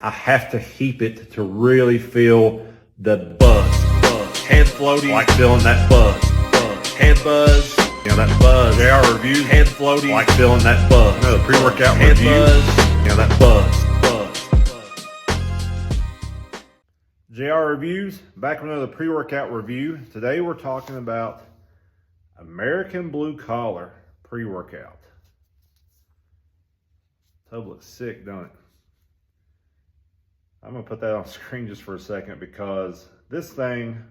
I have to heap it to really feel the buzz. Head floaty, like feeling that buzz. Head buzz, you know that buzz. JR reviews, head floaty, like feeling that buzz. You know the pre-workout head review, buzz, you know that buzz. JR reviews, back with another pre-workout review. Today we're talking about American Blue Collar pre-workout. Tub looks sick, don't it? I'm gonna put that on screen just for a second because this thing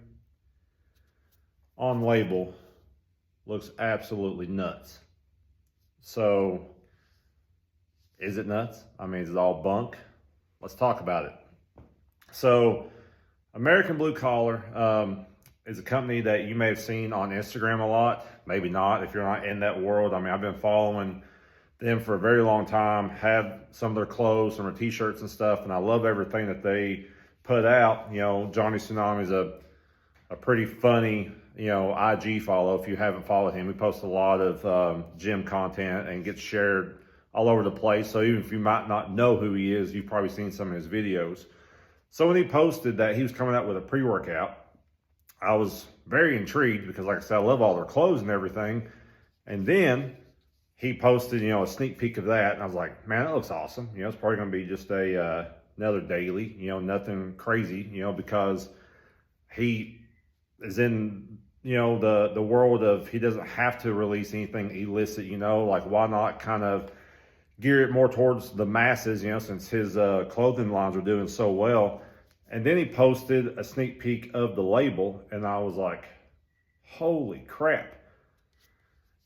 on label looks absolutely nuts. So, is it nuts? I mean, is it all bunk? Let's talk about it. So, American Blue Collar is a company that you may have seen on Instagram a lot, maybe not if you're not in that world. I mean, I've been following them for a very long time, have some of their clothes, some of their t-shirts and stuff, and I love everything that they put out. You know, Johnny Tsunami's a pretty funny, you know, IG follow if you haven't followed him. He posts a lot of gym content and gets shared all over the place. So even if you might not know who he is, you've probably seen some of his videos. So when he posted that he was coming out with a pre-workout, I was very intrigued because, like I said, I love all their clothes and everything. And then he posted, you know, a sneak peek of that, and I was like, man, that looks awesome. You know, it's probably going to be just another daily, you know, nothing crazy, you know, because he is in, you know, the world of he doesn't have to release anything illicit, you know, like why not kind of gear it more towards the masses, you know, since his clothing lines are doing so well. And then he posted a sneak peek of the label, and I was like, holy crap.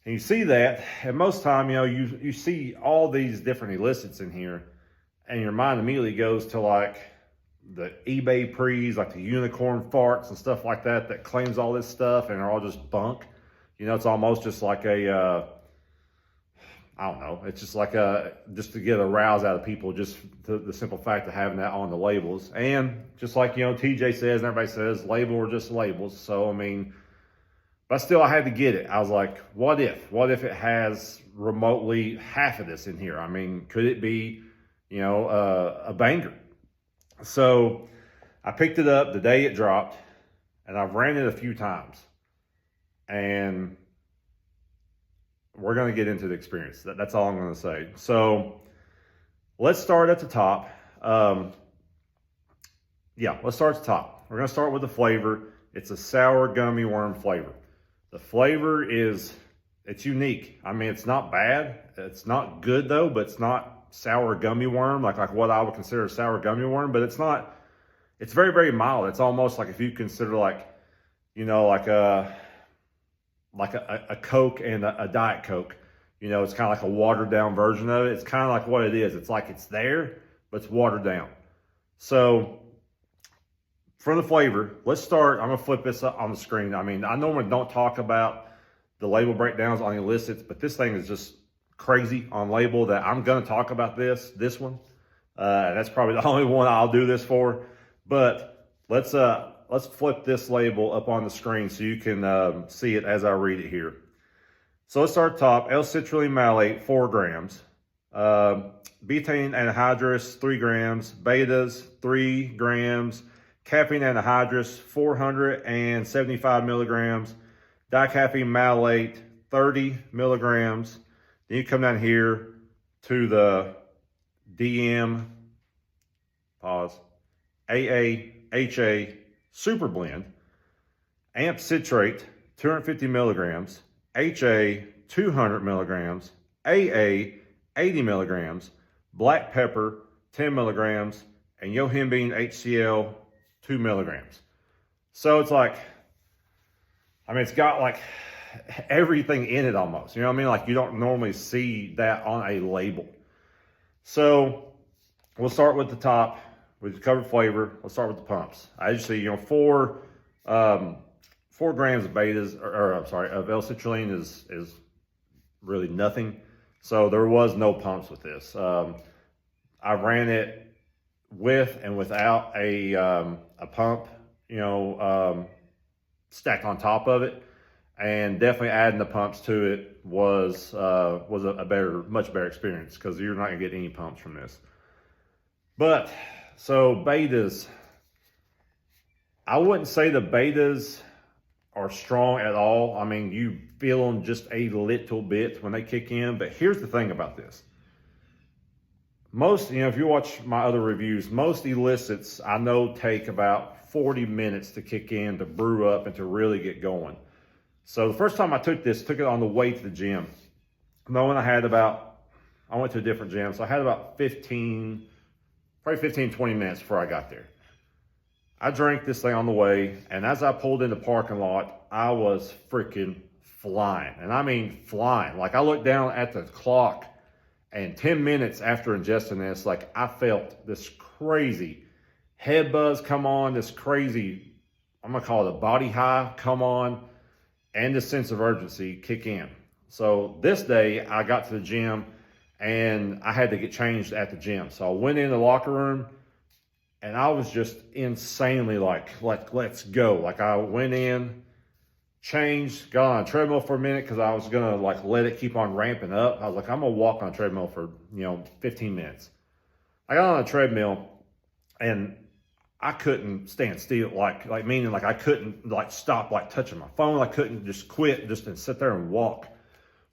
And you see that, and most time, you know, you see all these different illicits in here, and your mind immediately goes to like the eBay pre's, like the unicorn farts and stuff like that, that claims all this stuff, and they're all just bunk. You know, it's almost just like a, I don't know, it's just like just to get a rouse out of people, just the simple fact of having that on the labels. And just like, you know, TJ says, and everybody says, label are just labels. So, I mean, but still, I had to get it. I was like, what if? What if it has remotely half of this in here? I mean, could it be, you know, a banger? So I picked it up the day it dropped, and I've ran it a few times. And we're going to get into the experience. That's all I'm going to say. So let's start at the top. Let's start at the top. We're going to start with the flavor. It's a sour gummy worm flavor. The flavor it's unique. I mean, it's not bad. It's not good though, but it's not sour gummy worm, like what I would consider a sour gummy worm, but it's not, it's very, very mild. It's almost like if you consider like, you know, like a Coke and a Diet Coke, you know, it's kind of like a watered down version of it. It's kind of like what it is. It's like it's there, but it's watered down. So for the flavor, let's start. I'm going to flip this up on the screen. I mean, I normally don't talk about the label breakdowns on illicits, but this thing is just crazy on label that I'm going to talk about this one. That's probably the only one I'll do this for. But let's flip this label up on the screen so you can see it as I read it here. So let's start top. L-citrulline malate, 4 grams. Betaine anhydrous, 3 grams. Betas, 3 grams. Caffeine anhydrous, 475 milligrams. Dicaffeine malate, 30 milligrams. Then you come down here to the DM, AAHA Super Blend. Amp citrate, 250 milligrams. HA, 200 milligrams. AA, 80 milligrams. Black pepper, 10 milligrams. And yohimbine HCl, 2 milligrams. So it's like, I mean, it's got like everything in it almost. You know what I mean? Like you don't normally see that on a label. So we'll start with the top. We've covered flavor. Let's start with the pumps. I just see, you know, 4 grams of betas, of L-citrulline is really nothing. So there was no pumps with this. I ran it with and without a pump, you know, stacked on top of it, and definitely adding the pumps to it was a much better experience because you're not gonna get any pumps from this. But So betas, I wouldn't say the betas are strong at all. I mean, you feel them just a little bit when they kick in. But here's the thing about this. Most, if you watch my other reviews, most illicits I know take about 40 minutes to kick in, to brew up, and to really get going. So the first time I took it on the way to the gym. Knowing I went to a different gym, so I had about 15, 20 minutes before I got there. I drank this thing on the way, and as I pulled in the parking lot, I was freaking flying. And I mean flying. Like, I looked down at the clock, and 10 minutes after ingesting this, like, I felt this crazy head buzz come on, this crazy, I'm gonna call it a body high come on, and this sense of urgency kick in. So this day, I got to the gym, and I had to get changed at the gym. So I went in the locker room, and I was just insanely like, let's go. Like, I went in, changed, got on a treadmill for a minute because I was gonna like let it keep on ramping up. I was like, I'm gonna walk on a treadmill for 15 minutes. I got on a treadmill, and I couldn't stand still, like meaning like I couldn't like stop like touching my phone. I couldn't just quit just and sit there and walk.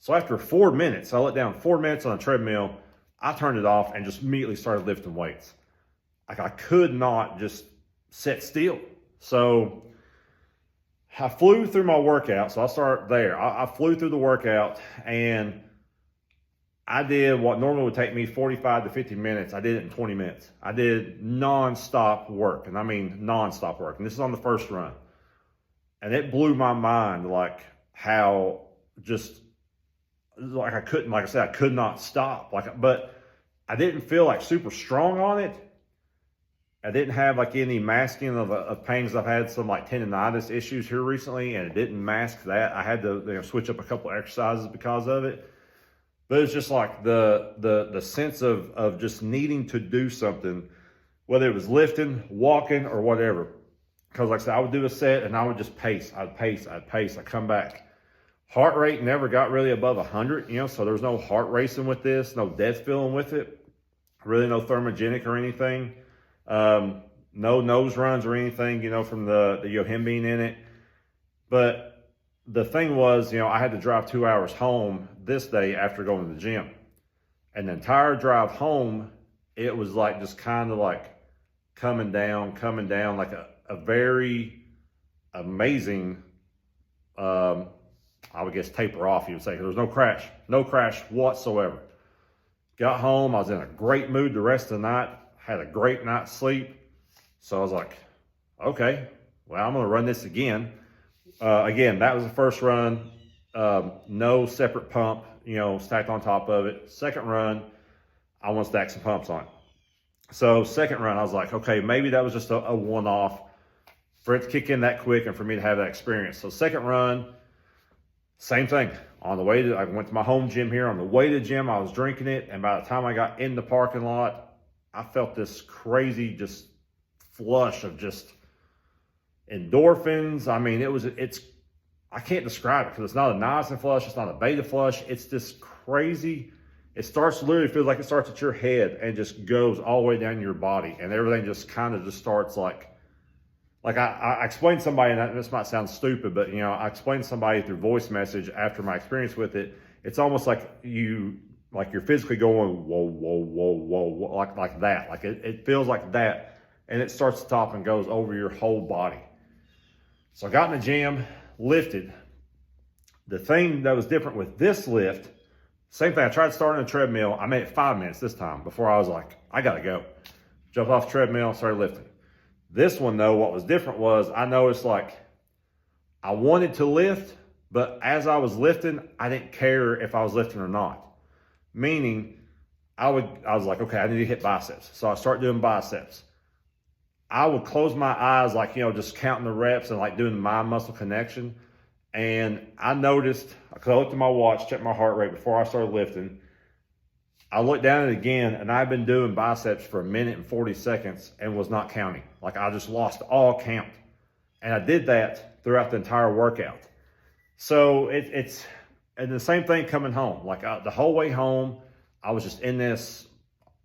So after 4 minutes, I let down 4 minutes on a treadmill. I turned it off and just immediately started lifting weights. Like, I could not just sit still. So I flew through my workout. So I'll start there. I flew through the workout, and I did what normally would take me 45 to 50 minutes. I did it in 20 minutes. I did nonstop work, and I mean nonstop work. And this is on the first run. And it blew my mind, like, how just, like, I couldn't, like I said, I could not stop. But I didn't feel like super strong on it. I didn't have like any masking of pains. I've had some like tendonitis issues here recently, and it didn't mask that. I had to switch up a couple exercises because of it. But it's just like the sense of just needing to do something, whether it was lifting, walking, or whatever. Because like I said, I would do a set and I would just pace. I'd pace. I'd come back. Heart rate never got really above 100, so there's no heart racing with this, no death feeling with it. Really no thermogenic or anything. No nose runs or anything, from the him being in it. But the thing was, I had to drive 2 hours home this day after going to the gym. And the entire drive home, it was like just kind of like coming down, like a very amazing, I would guess taper off, you would say. There was no crash whatsoever. Got home, I was in a great mood the rest of the night. Had a great night's sleep. So I was like, okay, well, I'm going to run this again. Again, that was the first run. No separate pump, stacked on top of it. Second run, I want to stack some pumps on it. So second run, I was like, okay, maybe that was just a one-off for it to kick in that quick and for me to have that experience. So second run, same thing. I went to my home gym here. On the way to the gym, I was drinking it. And by the time I got in the parking lot, I felt this crazy just flush of just endorphins. I mean, I can't describe it because it's not a niacin flush. It's not a beta flush. It's this crazy, it literally feels like it starts at your head and just goes all the way down your body. And everything just kind of just starts like I explained to somebody, and this might sound stupid, but I explained to somebody through voice message after my experience with it. It's almost like you're physically going, whoa, whoa, whoa, whoa, like that. Like it feels like that. And it starts to top and goes over your whole body. So I got in the gym, lifted. The thing that was different with this lift, same thing. I tried starting a treadmill. I made it 5 minutes this time before I was like, I got to go. Jumped off the treadmill, started lifting. This one though, what was different was I noticed like I wanted to lift, but as I was lifting, I didn't care if I was lifting or not. Meaning, I was like, okay, I need to hit biceps. So I start doing biceps. I would close my eyes, like, just counting the reps and like doing the mind muscle connection. And I noticed, because I looked at my watch, checked my heart rate before I started lifting. I looked down at it again, and I've been doing biceps for 1 minute and 40 seconds and was not counting. Like, I just lost all count. And I did that throughout the entire workout. So and the same thing coming home. Like the whole way home, I was just in this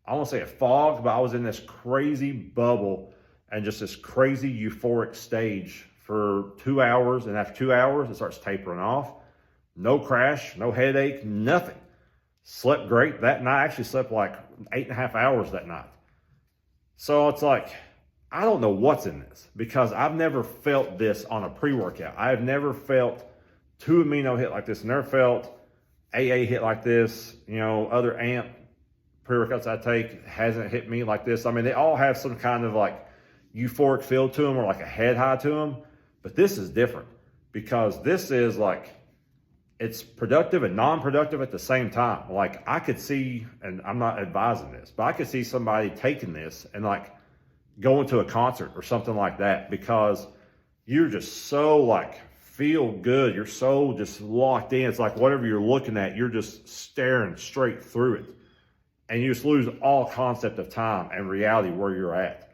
I won't say a fog, but I was in this crazy bubble and just this crazy euphoric stage for 2 hours. And after 2 hours, it starts tapering off. No crash, no headache, nothing. Slept great that night. I actually slept like 8.5 hours that night. So it's like, I don't know what's in this because I've never felt this on a pre-workout. I have never felt 2 amino hit like this. Never felt AA hit like this. You know, other AMP pre-workouts I take hasn't hit me like this. I mean, they all have some kind of like euphoric feel to them or like a head high to them. But this is different because this is like, it's productive and non-productive at the same time. Like I could see, and I'm not advising this, but I could see somebody taking this and like going to a concert or something like that because you're just so like feel good. You're so just locked in. It's like whatever you're looking at, you're just staring straight through it. And you just lose all concept of time and reality where you're at.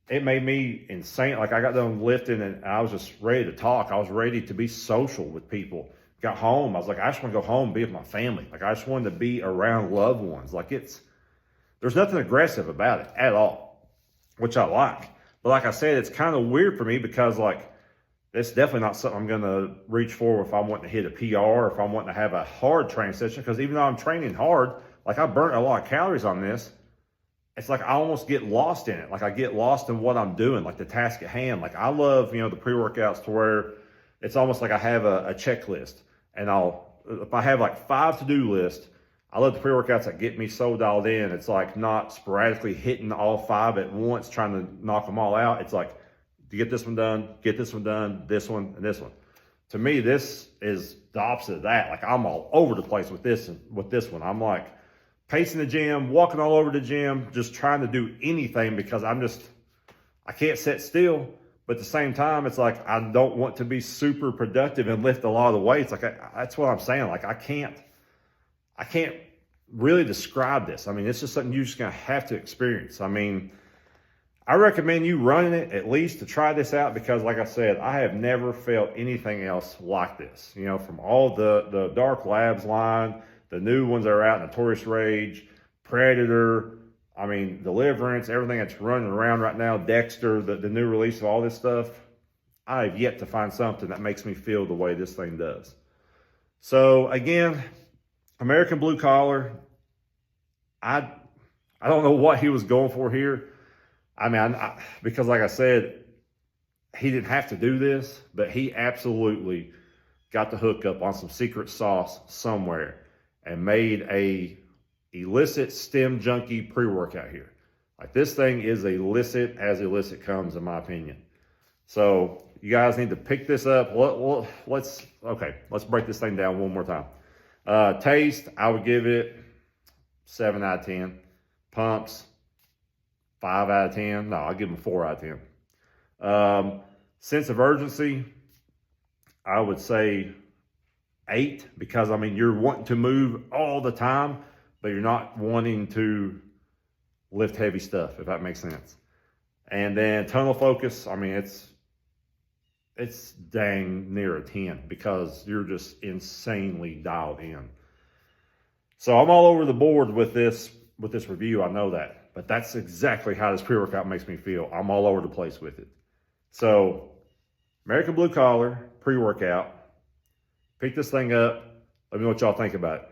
It made me insane. Like I got done lifting and I was just ready to talk. I was ready to be social with people. Got home. I was like, I just want to go home and be with my family. Like I just wanted to be around loved ones. Like there's nothing aggressive about it at all, which I like. But like I said, it's kind of weird for me because like, it's definitely not something I'm going to reach for if I'm wanting to hit a PR or if I'm wanting to have a hard training session. Because even though I'm training hard, like I burnt a lot of calories on this. It's like I almost get lost in it. Like I get lost in what I'm doing, like the task at hand. Like I love, the pre-workouts to where it's almost like I have a checklist. And if I have like 5 to-do lists, I love the pre-workouts that get me so dialed in. It's like not sporadically hitting all 5 at once, trying to knock them all out. It's like, to get this one done, this one, and this one. To me, this is the opposite of that. Like I'm all over the place with this one. I'm like pacing the gym, walking all over the gym, just trying to do anything because I can't sit still. But at the same time, it's like I don't want to be super productive and lift a lot of the weights. Like that's what I'm saying. Like I can't really describe this. I mean, it's just something you're just gonna have to experience. I mean, I recommend you running it at least to try this out because like I said, I have never felt anything else like this. From all the Dark Labs line, the new ones that are out, Notorious Rage, Predator, I mean, Deliverance, everything that's running around right now, Dexter, the new release of all this stuff, I have yet to find something that makes me feel the way this thing does. So again, American Blue Collar, I don't know what he was going for here. I mean, because like I said, he didn't have to do this, but he absolutely got the hook up on some secret sauce somewhere and made a Illicit Stem Junkie pre-workout here. Like this thing is illicit as illicit comes, in my opinion. So you guys need to pick this up. Let's break this thing down one more time. Taste, I would give it 7 out of 10. Pumps, 5 out of 10. No, I'll give them 4 out of 10. Sense of urgency, I would say 8 because, I mean, you're wanting to move all the time, but you're not wanting to lift heavy stuff, if that makes sense. And then tunnel focus, I mean, it's dang near a 10 because you're just insanely dialed in. So I'm all over the board with this review, I know that. But that's exactly how this pre-workout makes me feel. I'm all over the place with it. So, American Blue Collar pre-workout. Pick this thing up. Let me know what y'all think about it.